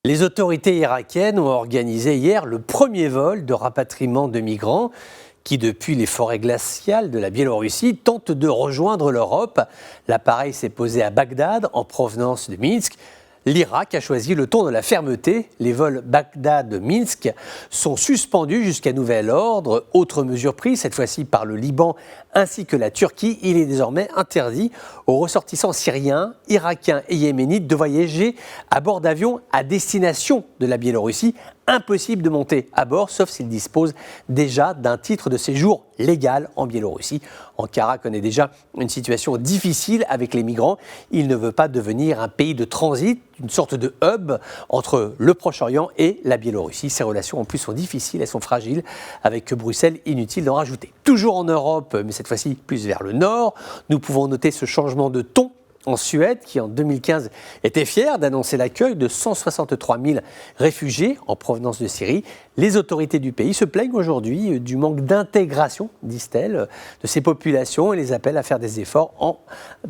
Les autorités irakiennes ont organisé hier le premier vol de rapatriement de migrants qui, depuis les forêts glaciales de la Biélorussie, tentent de rejoindre l'Europe. L'appareil s'est posé à Bagdad, en provenance de Minsk. L'Irak a choisi le ton de la fermeté. Les vols Bagdad-Minsk sont suspendus jusqu'à nouvel ordre. Autre mesure prise, cette fois-ci par le Liban ainsi que la Turquie. Il est désormais interdit aux ressortissants syriens, irakiens et yéménites de voyager à bord d'avions à destination de la Biélorussie. Impossible de monter à bord, sauf s'ils disposent déjà d'un titre de séjour légal en Biélorussie. Ankara connaît déjà une situation difficile avec les migrants. Il ne veut pas devenir un pays de transit, une sorte de hub entre le Proche-Orient et la Biélorussie. Ces relations en plus sont difficiles, elles sont fragiles, avec Bruxelles, inutile d'en rajouter. Toujours en Europe, mais cette fois-ci plus vers le nord, nous pouvons noter ce changement de ton en Suède, qui en 2015 était fière d'annoncer l'accueil de 163 000 réfugiés en provenance de Syrie. Les autorités du pays se plaignent aujourd'hui du manque d'intégration, disent-elles, de ces populations et les appellent à faire des efforts en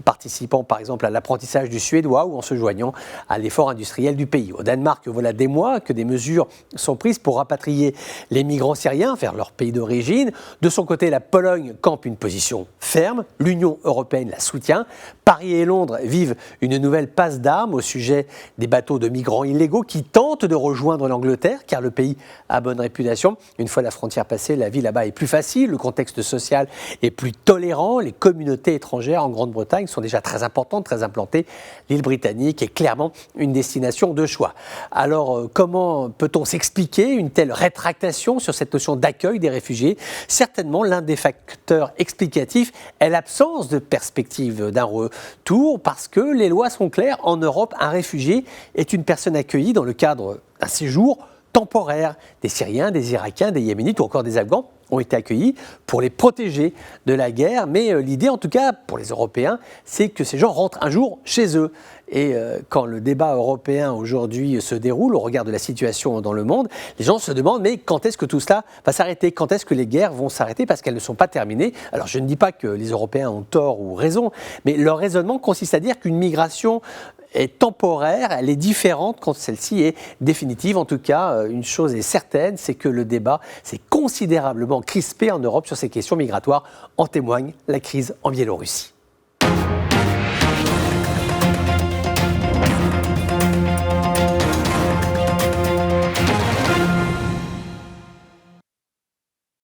participant par exemple à l'apprentissage du suédois ou en se joignant à l'effort industriel du pays. Au Danemark, voilà des mois que des mesures sont prises pour rapatrier les migrants syriens vers leur pays d'origine. De son côté, la Pologne campe une position ferme. L'Union européenne la soutient. Paris et Londres vivent une nouvelle passe d'armes au sujet des bateaux de migrants illégaux qui tentent de rejoindre l'Angleterre, car le pays a bonne réputation. Une fois la frontière passée, la vie là-bas est plus facile, le contexte social est plus tolérant, les communautés étrangères en Grande-Bretagne sont déjà très importantes, très implantées. L'île britannique est clairement une destination de choix. Alors, comment peut-on s'expliquer une telle rétractation sur cette notion d'accueil des réfugiés ? Certainement, l'un des facteurs explicatifs est l'absence de perspective d'un retour, parce que les lois sont claires. En Europe, un réfugié est une personne accueillie dans le cadre d'un séjour temporaire. Des Syriens, des Irakiens, des Yéménites ou encore des Afghans ont été accueillis pour les protéger de la guerre. Mais l'idée, en tout cas, pour les Européens, c'est que ces gens rentrent un jour chez eux. Et quand le débat européen aujourd'hui se déroule au regard de la situation dans le monde, les gens se demandent mais quand est-ce que tout cela va s'arrêter ? Quand est-ce que les guerres vont s'arrêter parce qu'elles ne sont pas terminées ? Alors je ne dis pas que les Européens ont tort ou raison, mais leur raisonnement consiste à dire qu'une migration est temporaire, elle est différente quand celle-ci est définitive. En tout cas, une chose est certaine, c'est que le débat s'est considérablement crispé en Europe sur ces questions migratoires. En témoigne la crise en Biélorussie.